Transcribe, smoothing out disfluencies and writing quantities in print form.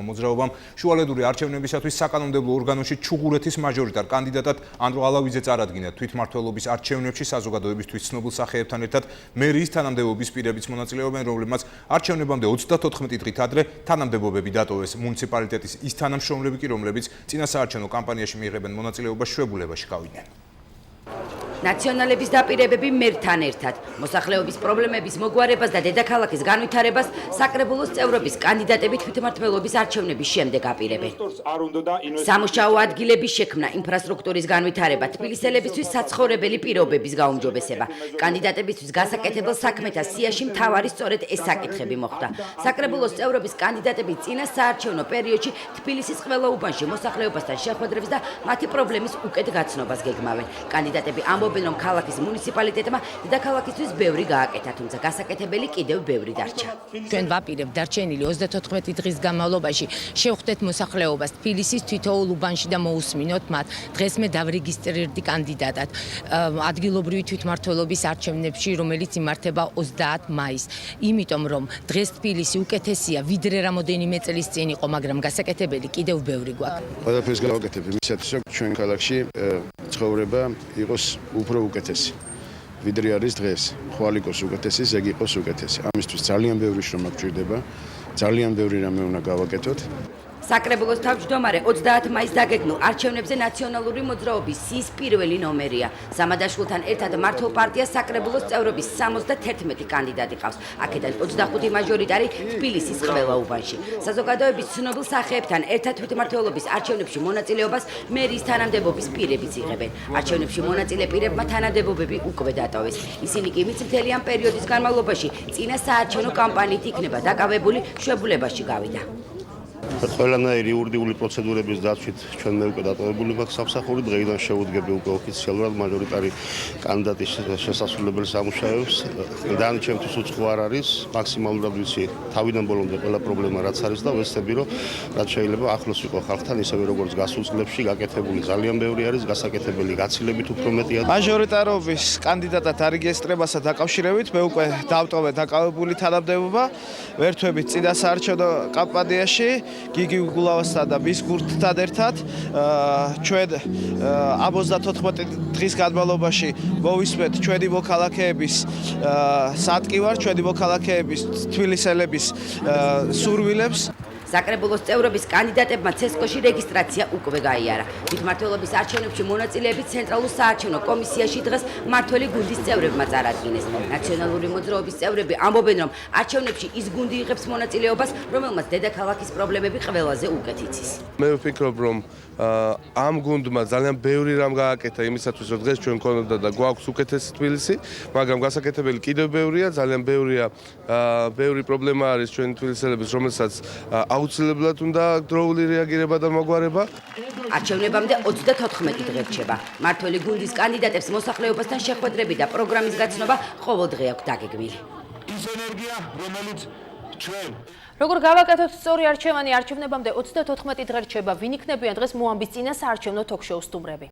მოძრაობამ შუალედური არჩევნებისათვის საკანონმდებლო ორგანოში ჩუღურეთის მაჟორიტარ კანდიდატად ანდრო ალავიძე წარადგინა. თვითმმართველობის არჩევნებში საზოგადოებისთვის ცნობილ სახეებთან ერთად მერიის თანამდებობის პირებიც მონაწილეობენ, რომლებმაც არჩევნებამდე 34 დღით ადრე თანამდებობები დატოვეს. მუნიციპალიტეტის ის თანამშრომლები კი, რომლებიც წინასაარჩევნო კამპანიაში მიიღებენ მონაწილეობას, შვებულებაში გავიდნენ. ნაციონალების დაპირებები მერთან ერთად, მოსახლეობის პრობლემების მოგვარებას და დედაქალაქის განვითარებას საკრებულოს წევრობის კანდიდატები თვითმმართველობის არჩევნების შემდეგ აპირებენ. სამუშაო ადგილების შექმნა, ინფრასტრუქტურის განვითარება, თბილისელებისთვის საცხოვრებელი პირობების გაუმჯობესება, კანდიდატებისთვის გასაკეთებელ საქმეთა სიაში მთავარი სწორედ ეს საკითხები მოხვდა. საკრებულოს წევრობის კანდიდატები წინასაარჩევნო პერიოდში თბილისის ყველა უბანში მოსახლეობასთან შეხვედრებს და მათი პრობლემის უკეთ გაცნობას გეგმავენ. კანდიდატები რომ ქალაქის მუნიციპალიტეტმა დედაქალაქისთვის ბევრი გააკეთა, თუმცა გასაკეთებელი კიდევ ბევრი დარჩა. ჩვენ ვაპირებთ დარჩენილი 34 დღის განმავლობაში შევხვდეთ მოსახლეობას თბილისის თითოეულ უბანში და მოусმინოთ მათ. დღეს მე დავრეგისტრირდი კანდიდატად ადგილობრივი თვითმმართველობის არჩევნებში, რომელიც იმართება 30 მაისს. იმიტომ რომ დღეს თბილისი უკეთესია, ვიდრე რამოდენიმე წლის წინ იყო, მაგრამ გასაკეთებელი კიდევ ბევრი გვაქვს. ყველაფერს გავაკეთებ იმისათვის, რომ ჩვენ ქალაქში ცხოვრება იყოს უფრო უკეთესი. ვიდრე არის დღეს, ხვალ იყოს უკეთესი, ზეგ იყოს უკეთესი. ამისთვის ძალიან ბევრი შრომა გვჭირდება, ძალიან ბევრი რამე უნდა გავაკეთოთ. საკრებულოს თავმჯდომარე 30 მაისს დაგეგმილ არჩევნებზე ნაციონალური მოძრაობის სიის პირველი ნომერია. სამადაშვილთან ერთად მართლ პარტიას საკრებულოს წევრობის 71 კანდიდატი ყავს. აქედან 25 მაჟორიტარი თბილისის ყველა უბანში. საზოგადოების ცნობილ სახეებთან ერთად თვითმმართველობის არჩევნებში მონაწილეობას მერიის თანამდებობის პირებიც იღებენ. არჩევნებში მონაწილე პირებმა თანამდებობები უკვე დატოვეს. ისინი კი მიწმთელიან პერიოდის განმავლობაში წინასაარჩევნო კამპანიით იქნება დაკავებული, შვებულებაში გავიდა. ყველანაირი იურიდიული პროცედურების დაცვით ჩვენ მე უკვე დატოვებული მაქვს სამსახური. დღეიდან შევუდგები უკვე ოფიციალურად მაჟორიტარი კანდიდატის შესასრულებელ სამუშაოებს. დანარჩენთვის უცხო არ არის, მაქსიმალურად ვიცი თავიდან ბოლომდე ყველა პრობლემა რაც არის და ვეცდები რომ რაც შეიძლება ახლოს იყო ხალხთან, ისევე როგორც გასულ წლებში გაკეთებული ძალიან ბევრი არის, გასაკეთებელი გაცილებით უფრო მეტია. მაჟორიტარობის კანდიდატად არეგისტრირებასთან დაკავშირებით მე უკვე დავტოვე დაკავებული თანამდებობა, ვერთვებით წინასაარჩევნო კამპანიაში გიგი უგულავასთან და მის გუნდთან ერთად ჩვენ ამ 34 დღის განმავლობაში მოვისმენთ ჩვენი მოქალაქეების სატკივარ, ჩვენი მოქალაქეების თბილისელების სურვილებს. საკრებულოს წევრობის კანდიდატებმა ცესკოში რეგისტრაცია უკვე გაიარა. თვითმმართველობის არჩევნებში მონაწილეები ცენტრალურ საარჩევნო კომისიაში დღეს მმართველი გუნდის წევრებმა წარადგინეს. ნაციონალური მოძრაობის წევრები ამბობენ, რომ არჩევნებში ის გუნდი იღებს მონაწილეობას, რომელმაც დედაქალაქის პრობლემები ყველაზე უკეთ იცის. მე ვფიქრობ, რომ ამ გუნდმა ძალიან ბევრი რამ გააკეთა იმისათვის, რომ დღეს ჩვენ გქონოდა და გვაქვს უკეთესი თბილისი, მაგრამ გასაკეთებელი კიდევ ბევრია, ძალიან ბევრი პრობლემა არის ჩვენი თბილისელების, რომელსაც აუცილებლად უნდა დროული რეაგირება და მოგვარება. არჩევნებამდე 34 დღე რჩება. მმართველი გუნდის კანდიდატებს მოსახლეობასთან შეხვედრები და პროგრამის გაცნობა ყოველ დღე აქვს დაგეგმილი. ის ენერგია, რომელიც ჩვენ როგორ გავაკეთოთ სწორი არჩევანი? არჩევნებამდე 34 დღე რჩება. ვინ იქნებიან დღეს მოამბის წინასაარჩევნო თოქ-შოუს სტუმრები?